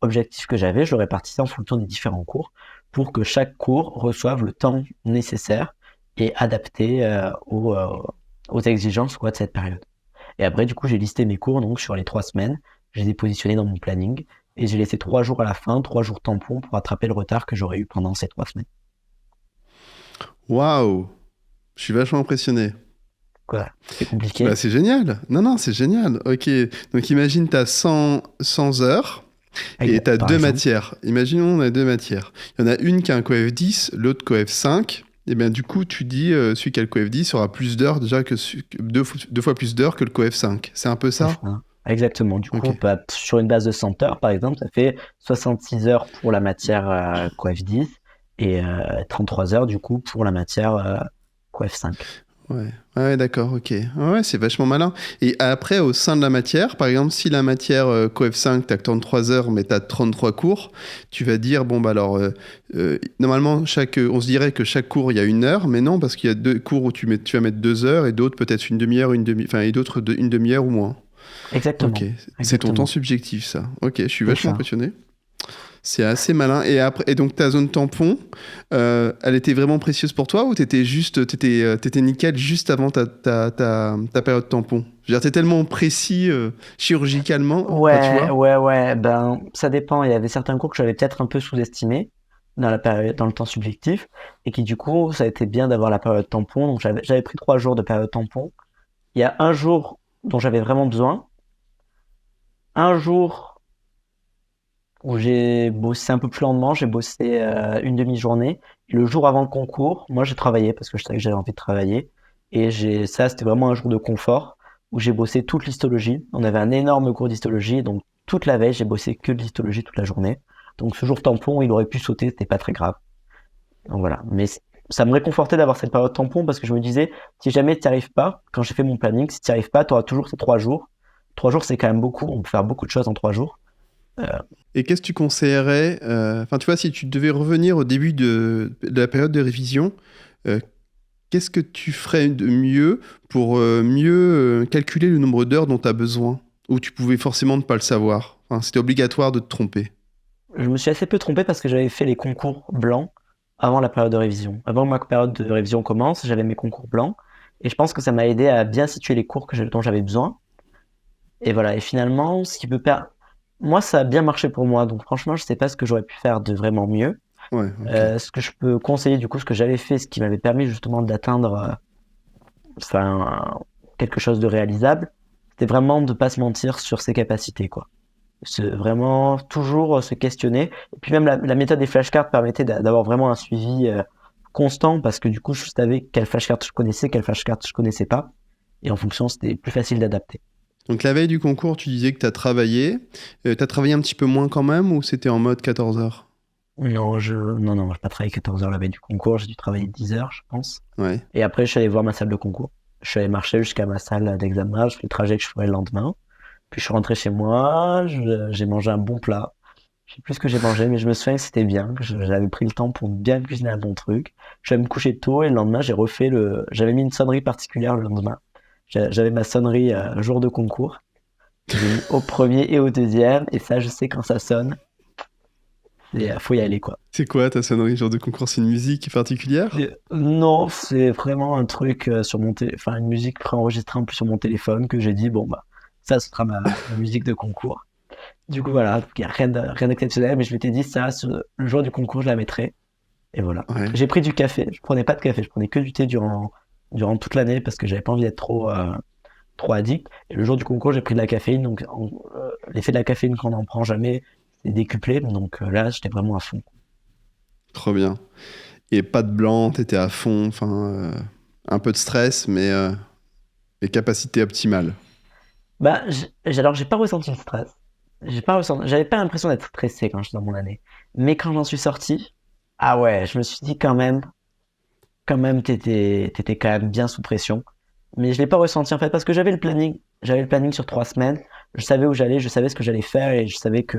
objectif que j'avais, je le répartissais en fonction des différents cours pour que chaque cours reçoive le temps nécessaire et adapté aux exigences de cette période. Et après, du coup, j'ai listé mes cours donc sur les 3 semaines, je les ai positionnés dans mon planning et j'ai laissé 3 jours à la fin, 3 jours tampons pour attraper le retard que j'aurais eu pendant ces 3 semaines. Waouh! Je suis vachement impressionné. Quoi? C'est compliqué? Bah, c'est génial. Non, c'est génial. Ok. Donc, imagine, tu as 100 heures et tu as deux matières. Imaginons, on a 2 matières. Il y en a une qui a un coef 10, l'autre coef 5. Et bien, du coup, tu dis, celui qui a le coef 10 aura plus d'heures déjà que deux fois plus d'heures que le coef 5. C'est un peu ça? Exactement. Du coup, sur une base de 100 heures, par exemple, ça fait 66 heures pour la matière coef 10 et 33 heures, du coup, pour la matière coef 5. Ouais, d'accord, ok. Ouais, c'est vachement malin. Et après, au sein de la matière, par exemple, si la matière coef 5, tu as 33 heures, mais tu as 33 cours, tu vas dire, bon, bah alors, normalement, on se dirait que chaque cours, il y a 1 heure, mais non, parce qu'il y a 2 cours où tu vas mettre 2 heures, et d'autres peut-être une demi-heure, et d'autres une demi-heure ou moins. Exactement. Ok, c'est ton temps subjectif, ça. Ok, je suis vachement impressionné. C'est assez malin. Et donc, ta zone tampon, elle était vraiment précieuse pour toi ou t'étais nickel juste avant ta période tampon? Je veux dire, t'es tellement précis chirurgicalement. Ouais, tu vois ouais. Ben, ça dépend. Il y avait certains cours que j'avais peut-être un peu sous-estimés dans le temps subjectif et qui, du coup, ça a été bien d'avoir la période tampon. Donc, j'avais pris 3 jours de période tampon. Il y a un jour dont j'avais vraiment besoin. Un jour où j'ai bossé un peu plus lentement, j'ai bossé une demi-journée. Et le jour avant le concours, moi j'ai travaillé parce que je savais que j'avais envie de travailler. Et c'était vraiment un jour de confort où j'ai bossé toute l'histologie. On avait un énorme cours d'histologie, donc toute la veille j'ai bossé que de l'histologie toute la journée. Donc ce jour tampon, il aurait pu sauter, c'était pas très grave. Donc voilà. Mais ça me réconfortait d'avoir cette période tampon parce que je me disais, si jamais tu n'y arrives pas, quand j'ai fait mon planning, si tu n'y arrives pas, tu auras toujours ces 3 jours. 3 jours, c'est quand même beaucoup. On peut faire beaucoup de choses en 3 jours. Et qu'est-ce que tu conseillerais tu vois, si tu devais revenir au début de la période de révision, qu'est-ce que tu ferais de mieux pour mieux calculer le nombre d'heures dont tu as besoin? Ou tu pouvais forcément ne pas le savoir? C'était obligatoire de te tromper. Je me suis assez peu trompé parce que j'avais fait les concours blancs avant la période de révision. Avant que ma période de révision commence, j'avais mes concours blancs. Et je pense que ça m'a aidé à bien situer les cours dont j'avais besoin. Et voilà. Et finalement, moi, ça a bien marché pour moi. Donc franchement, je sais pas ce que j'aurais pu faire de vraiment mieux. Ouais, okay. Ce que je peux conseiller, du coup, ce que j'avais fait, ce qui m'avait permis justement d'atteindre quelque chose de réalisable, c'était vraiment de pas se mentir sur ses capacités, quoi. Vraiment toujours se questionner. Et puis même la méthode des flashcards permettait d'avoir vraiment un suivi constant parce que du coup, je savais quelle flashcard je connaissais, quelle flashcard je connaissais pas. Et en fonction, c'était plus facile d'adapter. Donc la veille du concours, tu disais que tu as travaillé. Tu as travaillé un petit peu moins quand même ou c'était en mode 14 heures? Non, je n'ai pas travaillé 14 heures la veille du concours, j'ai dû travailler 10 heures, je pense. Ouais. Et après, je suis allé voir ma salle de concours. Je suis allé marcher jusqu'à ma salle d'examen, je fais le trajet que je ferai le lendemain. Puis je suis rentré chez moi, j'ai mangé un bon plat. Je sais plus ce que j'ai mangé, mais je me souviens que c'était bien, que j'avais pris le temps pour bien cuisiner un bon truc. Je suis allé me coucher tôt et le lendemain, j'avais mis une sonnerie particulière le lendemain. J'avais ma sonnerie jour de concours. J'ai mis au premier et au deuxième, et ça, je sais quand ça sonne. Il faut y aller, quoi. C'est quoi ta sonnerie jour de concours? C'est une musique particulière? Non, c'est vraiment un truc sur une musique préenregistrée en plus sur mon téléphone que j'ai dit, bon, bah, ça, ce sera ma musique de concours. Du coup, voilà, il n'y a rien d'exceptionnel, mais je m'étais dit, ça, le jour du concours, je la mettrai. Et voilà. Ouais. J'ai pris du café. Je prenais pas de café, je prenais que du thé durant toute l'année parce que j'avais pas envie d'être trop addict. Et le jour du concours, j'ai pris de la caféine. Donc, l'effet de la caféine quand on n'en prend jamais, c'est décuplé. Donc là, j'étais vraiment à fond. Trop bien. Et pas de blanc, t'étais à fond. Un peu de stress, mais les capacités optimales. Bah, alors, j'ai pas ressenti le stress. J'avais pas l'impression d'être stressé quand j'étais dans mon année. Mais quand j'en suis sorti, ah ouais, je me suis dit quand même, t'étais quand même bien sous pression. Mais je l'ai pas ressenti en fait parce que j'avais le planning. j'avais le planning sur 3 semaines, je savais où j'allais, je savais ce que j'allais faire et je savais que,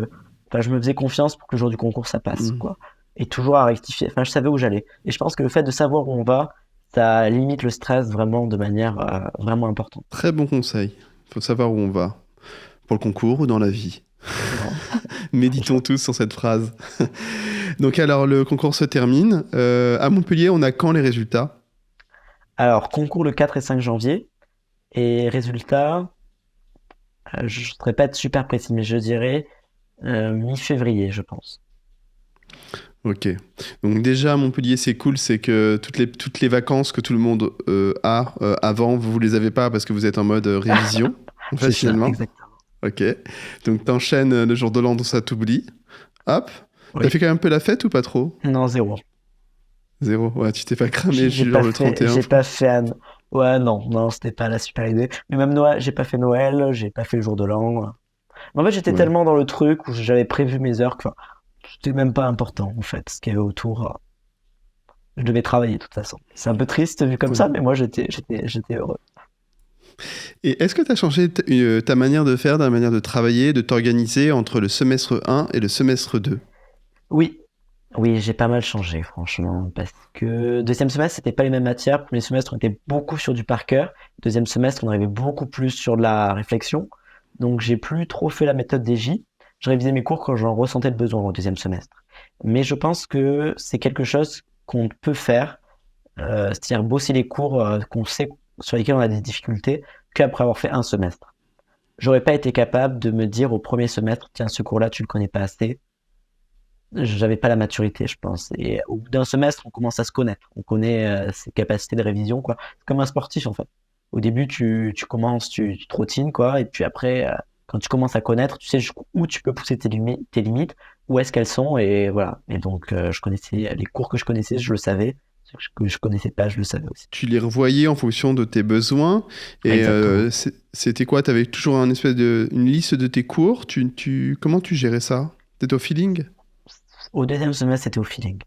enfin, je me faisais confiance pour que le jour du concours ça passe, Mhm. quoi. Et toujours à rectifier. Enfin, je savais où j'allais. Et je pense que le fait de savoir où on va, ça limite le stress vraiment de manière vraiment importante. Très bon conseil. Faut savoir où on va. Pour le concours ou dans la vie. Non, Méditons franchement. tous sur cette phrase. Donc alors, le concours se termine. À Montpellier, on a quand les résultats? Alors, concours le 4 et 5 janvier. Et résultat, je ne saurais pas être super précis, mais je dirais mi-février, je pense. Ok. Donc déjà, à Montpellier, c'est cool, c'est que toutes les vacances que tout le monde a avant, vous les avez pas parce que vous êtes en mode révision, en fait, C'est ça, finalement. exactement. Ok. Donc t'enchaînes le jour de l'an, ça t'oublie. Hop. T'as Oui. fait quand même un peu la fête ou pas trop? Non, zéro. Zéro. Ouais, tu t'es pas cramé J'ai genre pas le fait, 31, j'ai je crois. pas fait Ouais, non, non, c'était pas la super idée. Mais même Noël, j'ai pas fait Noël, j'ai pas fait le jour de l'an. Mais en fait, j'étais Ouais. tellement dans le truc où j'avais prévu mes heures que enfin, c'était même pas important, en fait, ce qu'il y avait autour. Je devais travailler, de toute façon. C'est un peu triste vu comme Ouais. ça, mais moi, j'étais heureux. Et est-ce que tu as changé ta manière de faire, ta manière de travailler, de t'organiser entre le semestre 1 et le semestre 2? Oui, oui, j'ai pas mal changé, franchement, parce que deuxième semestre, c'était pas les mêmes matières. Premier semestre, on était beaucoup sur du par cœur. Deuxième semestre, on arrivait beaucoup plus sur de la réflexion. Donc, j'ai plus trop fait la méthode des J. Je révisais mes cours quand j'en ressentais le besoin au deuxième semestre. Mais je pense que c'est quelque chose qu'on peut faire, c'est-à-dire bosser les cours qu'on sait sur lesquels on a des difficultés qu'après avoir fait un semestre. J'aurais pas été capable de me dire au premier semestre, tiens, ce cours-là, tu le connais pas assez. J'avais pas la maturité, je pense. Et au bout d'un semestre, on commence à se connaître. On connaît ses capacités de révision, quoi. C'est comme un sportif, en fait. Au début, tu commences, tu trottines, quoi. Et puis après, quand tu commences à connaître, tu sais où tu peux pousser tes limites, où est-ce qu'elles sont. Et voilà. Et donc, je connaissais les cours que je connaissais, je le savais. Ceux que je connaissais pas, je le savais aussi. Tu les revoyais en fonction de tes besoins. Et Exactement. c'était quoi? Tu avais toujours une liste de tes cours. Comment tu gérais ça? C'était au feeling? Au deuxième semestre, c'était au feeling.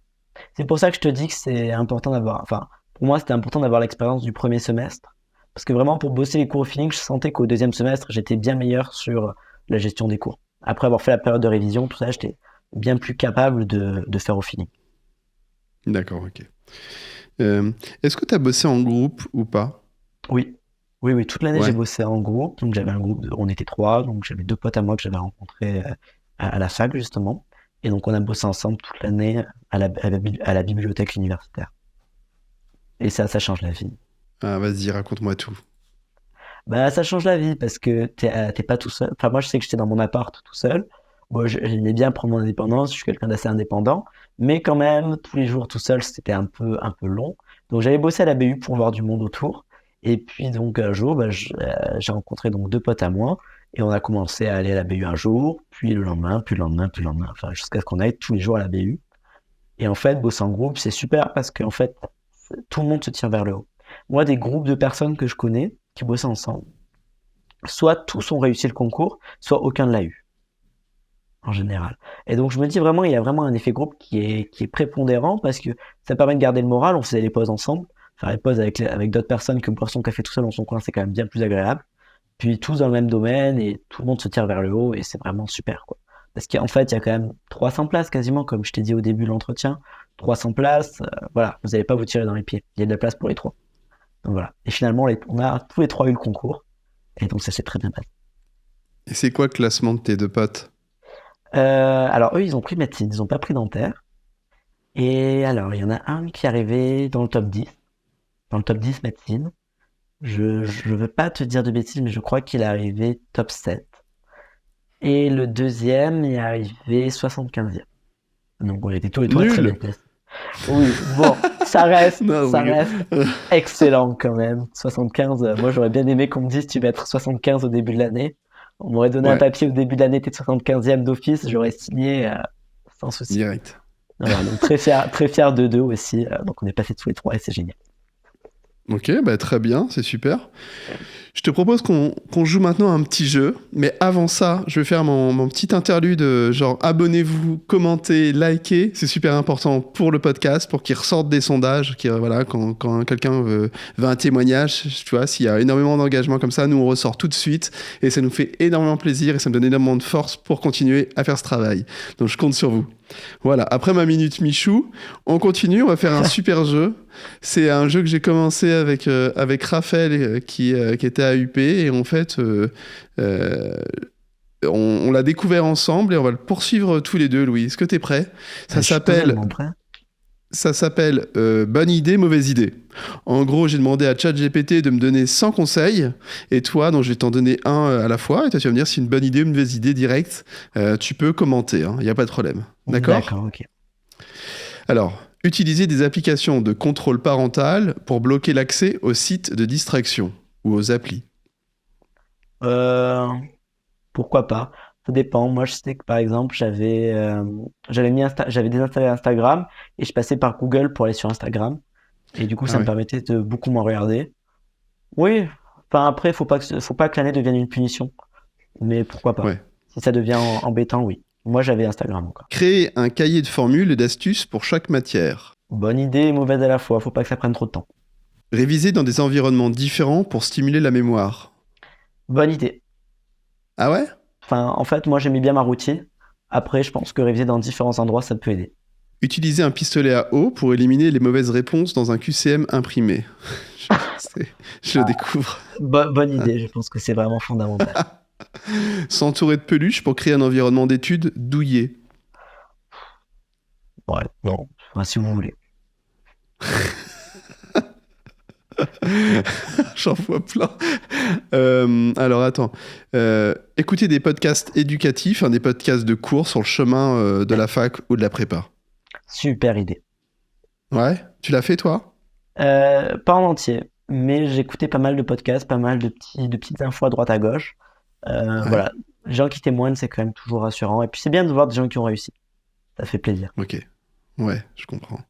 C'est pour ça que je te dis que c'est important d'avoir, enfin, pour moi, c'était important d'avoir l'expérience du premier semestre. Parce que vraiment, pour bosser les cours au feeling, je sentais qu'au deuxième semestre, j'étais bien meilleur sur la gestion des cours. Après avoir fait la période de révision, tout ça, j'étais bien plus capable de faire au feeling. D'accord, ok. Euh, Est-ce que tu as bossé en groupe ou pas? Oui. Oui, oui, toute l'année, j'ai Ouais. bossé en groupe. Donc, j'avais un groupe, on était trois. Donc, j'avais deux potes à moi que j'avais rencontrés à la fac, justement. Et donc, on a bossé ensemble toute l'année à la bibliothèque universitaire. Et ça change la vie. Ah, vas-y, raconte-moi tout. Bah, ça change la vie parce que t'es pas tout seul. Enfin, moi, je sais que j'étais dans mon appart tout seul. Moi, j'aimais bien prendre mon indépendance. Je suis quelqu'un d'assez indépendant. Mais quand même, tous les jours tout seul, c'était un peu long. Donc, j'avais bossé à la BU pour voir du monde autour. Et puis, donc, un jour, bah, j'ai rencontré donc deux potes à moi. Et on a commencé à aller à la BU un jour, puis le lendemain, puis le lendemain, puis le lendemain. Enfin, jusqu'à ce qu'on aille tous les jours à la BU. Et en fait, bosser en groupe, c'est super parce qu'en fait, tout le monde se tire vers le haut. Moi, des groupes de personnes que je connais qui bossent ensemble, soit tous ont réussi le concours, soit aucun ne l'a eu, en général. Et donc, je me dis vraiment, il y a vraiment un effet groupe qui est prépondérant parce que ça permet de garder le moral. On faisait les pauses ensemble. Faire les pauses avec d'autres personnes que boire son café tout seul dans son coin, c'est quand même bien plus agréable. Puis tous dans le même domaine et tout le monde se tire vers le haut et c'est vraiment super, quoi. Parce qu'en fait, il y a quand même 300 places quasiment, comme je t'ai dit au début de l'entretien. 300 places, voilà, vous n'allez pas vous tirer dans les pieds. Il y a de la place pour les trois. Donc voilà. Et finalement, on a tous les trois eu le concours. Et donc ça s'est très bien passé. Et c'est quoi le classement de tes deux potes? Alors eux, ils ont pris médecine, ils ont pas pris dentaire. Et alors, il y en a un qui est arrivé dans le top 10, dans le top 10 médecine. Je veux pas te dire de bêtises, mais je crois qu'il est arrivé top 7. Et le deuxième est arrivé 75e. Donc on était tous les trois très bien Nul! placés. Oui, bon, Non, je ça rigole. reste excellent quand même. 75, moi j'aurais bien aimé qu'on me dise tu vas être 75 au début de l'année. On m'aurait donné un Ouais, papier au début de l'année, t'es 75e d'office, j'aurais signé sans souci. direct. Voilà, donc très fier de deux aussi. Donc on est passé tous les trois et c'est génial. Ok, bah très bien, c'est super. Je te propose qu'on joue maintenant à un petit jeu, mais avant ça, je vais faire mon petit interlude, genre abonnez-vous, commentez, likez, c'est super important pour le podcast, pour qu'il ressorte des sondages, voilà, quand quelqu'un veut un témoignage, tu vois, s'il y a énormément d'engagement comme ça, nous on ressort tout de suite, et ça nous fait énormément plaisir, et ça me donne énormément de force pour continuer à faire ce travail. Donc je compte sur vous. Voilà, après ma minute Michou, on continue, on va faire un super jeu. C'est un jeu que j'ai commencé avec Raphaël qui était à UP et en fait on l'a découvert ensemble et on va le poursuivre tous les deux. Louis, est-ce que t'es prêt? Ça s'appelle bonne idée, mauvaise idée. En gros, j'ai demandé à ChatGPT de me donner 100 conseils et toi, donc je vais t'en donner un à la fois et toi tu vas me dire si c'est une bonne idée ou une mauvaise idée directe. Tu peux commenter, il n'y a pas de problème. D'accord, ok. Alors, utiliser des applications de contrôle parental pour bloquer l'accès aux sites de distraction ou aux applis. Pourquoi pas? Ça dépend. Moi, je sais que par exemple, j'avais désinstallé Instagram et je passais par Google pour aller sur Instagram. Et du coup, ça me permettait de beaucoup moins regarder. Oui. Enfin, après, faut pas que l'année devienne une punition. Mais pourquoi pas? Ouais. Si ça devient embêtant, oui. Moi, j'avais Instagram encore. Créer un cahier de formules et d'astuces pour chaque matière. Bonne idée et mauvaise à la fois. Faut pas que ça prenne trop de temps. Réviser dans des environnements différents pour stimuler la mémoire. Bonne idée. Ah ouais? Enfin, en fait, moi, j'aimais bien ma routine. Après, je pense que réviser dans différents endroits, ça peut aider. Utiliser un pistolet à eau pour éliminer les mauvaises réponses dans un QCM imprimé. je le découvre. Bonne idée, je pense que c'est vraiment fondamental. S'entourer de peluches pour créer un environnement d'études douillet. Ouais, non. Enfin, si vous voulez. J'en vois plein. Alors attends. Écouter des podcasts éducatifs, des podcasts de cours sur le chemin de la fac ou de la prépa. Super idée. Ouais, tu l'as fait toi? Pas en entier, mais j'écoutais pas mal de podcasts, pas mal de petites infos à droite à gauche. Ouais. Voilà, les gens qui témoignent, c'est quand même toujours rassurant. Et puis c'est bien de voir des gens qui ont réussi. Ça fait plaisir. Ok. Ouais, je comprends.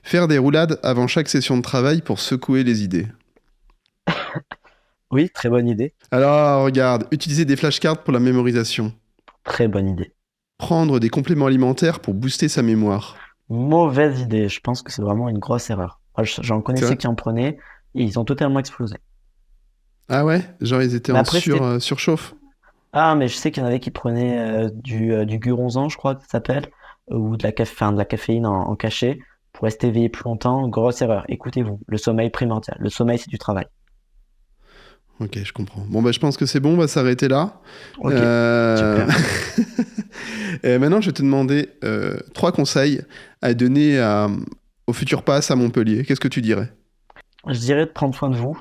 Faire des roulades avant chaque session de travail pour secouer les idées. Oui, très bonne idée. Alors, regarde, utiliser des flashcards pour la mémorisation. Très bonne idée. Prendre des compléments alimentaires pour booster sa mémoire. Mauvaise idée. Je pense que c'est vraiment une grosse erreur. J'en connaissais qui en prenaient et ils ont totalement explosé. Ah ouais? Genre ils étaient Mais en après, surchauffe? Ah, mais je sais qu'il y en avait qui prenaient du Guronzan, je crois que ça s'appelle, ou de la caféine en cachet pour rester éveillé plus longtemps. Grosse erreur. Écoutez-vous, le sommeil primordial. Le sommeil, c'est du travail. Ok, je comprends. Bon, bah, je pense que c'est bon, on va s'arrêter là. Ok, super. Et maintenant, je vais te demander 3 conseils à donner au futur pass à Montpellier. Qu'est-ce que tu dirais? Je dirais de prendre soin de vous.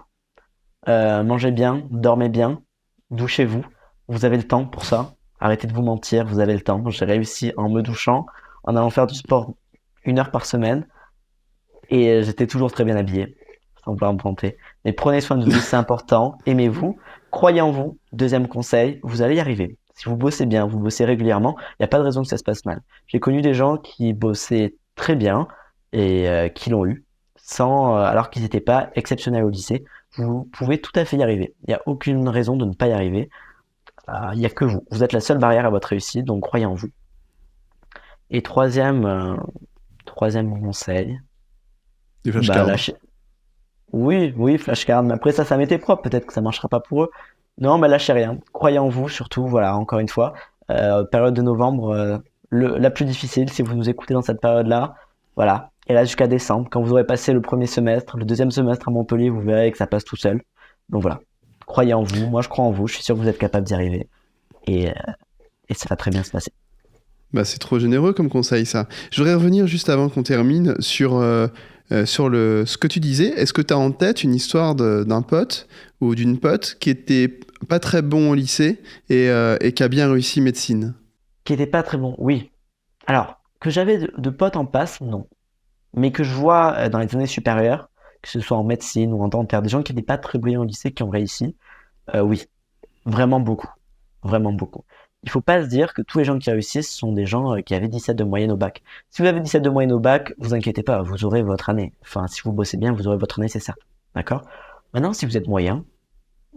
Mangez bien, dormez bien, douchez-vous. Vous avez le temps pour ça. Arrêtez de vous mentir, vous avez le temps. J'ai réussi en me douchant, en allant faire du sport 1 heure par semaine. Et j'étais toujours très bien habillé, sans vouloir me vanter. Mais prenez soin de vous, c'est important. Aimez-vous, croyez en vous. Deuxième conseil, vous allez y arriver. Si vous bossez bien, vous bossez régulièrement, il n'y a pas de raison que ça se passe mal. J'ai connu des gens qui bossaient très bien et qui l'ont eu, alors qu'ils n'étaient pas exceptionnels au lycée. Vous pouvez tout à fait y arriver. Il n'y a aucune raison de ne pas y arriver. Il n'y a que vous. Vous êtes la seule barrière à votre réussite, donc croyez en vous. Et troisième conseil, Des flashcards. Oui, flashcard. Mais après ça m'était propre. Peut-être que ça marchera pas pour eux. Non, mais lâchez rien. Croyez en vous, surtout. Voilà, encore une fois, période de novembre, la plus difficile. Si vous nous écoutez dans cette période-là, voilà. Et là jusqu'à décembre, quand vous aurez passé le premier semestre, le deuxième semestre à Montpellier, vous verrez que ça passe tout seul. Donc voilà. Croyez en vous. Moi, je crois en vous. Je suis sûr que vous êtes capable d'y arriver. Et ça va très bien se passer. Bah, c'est trop généreux comme conseil, ça. Je voudrais revenir juste avant qu'on termine sur ce que tu disais. Est-ce que tu as en tête une histoire d'un pote ou d'une pote qui était pas très bon au lycée et qui a bien réussi médecine? Qui était pas très bon, oui. Alors, que j'avais de potes en passe, non. Mais que je vois dans les années supérieures, que ce soit en médecine ou en dentaire, des gens qui n'étaient pas très brillants au lycée, qui ont réussi, oui. Vraiment beaucoup. Vraiment beaucoup. Il faut pas se dire que tous les gens qui réussissent sont des gens qui avaient 17 de moyenne au bac. Si vous avez 17 de moyenne au bac, vous inquiétez pas, vous aurez votre année. Enfin, si vous bossez bien, vous aurez votre année, c'est certain. D'accord? Maintenant, si vous êtes moyen,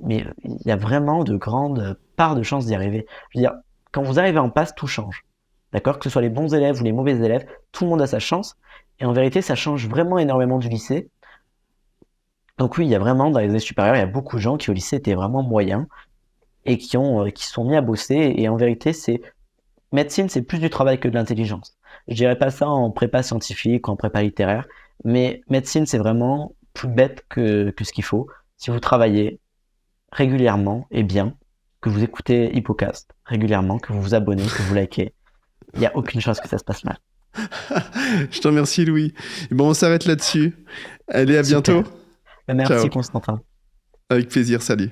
mais il y a vraiment de grandes parts de chances d'y arriver. Je veux dire, quand vous arrivez en passe, tout change. D'accord? Que ce soit les bons élèves ou les mauvais élèves, tout le monde a sa chance. Et en vérité, ça change vraiment énormément du lycée. Donc oui, il y a vraiment, dans les années supérieures, il y a beaucoup de gens qui au lycée étaient vraiment moyens et qui se sont mis à bosser. Et en vérité, médecine, c'est plus du travail que de l'intelligence. Je dirais pas ça en prépa scientifique ou en prépa littéraire, mais médecine, c'est vraiment plus bête que ce qu'il faut. Si vous travaillez régulièrement et bien, que vous écoutez Hippocast régulièrement, que vous vous abonnez, que vous likez, il n'y a aucune chance que ça se passe mal. Je te remercie, Louis. Bon, on s'arrête là-dessus. Allez, à Super. bientôt. Merci, Ciao. Constantin. Avec plaisir, salut.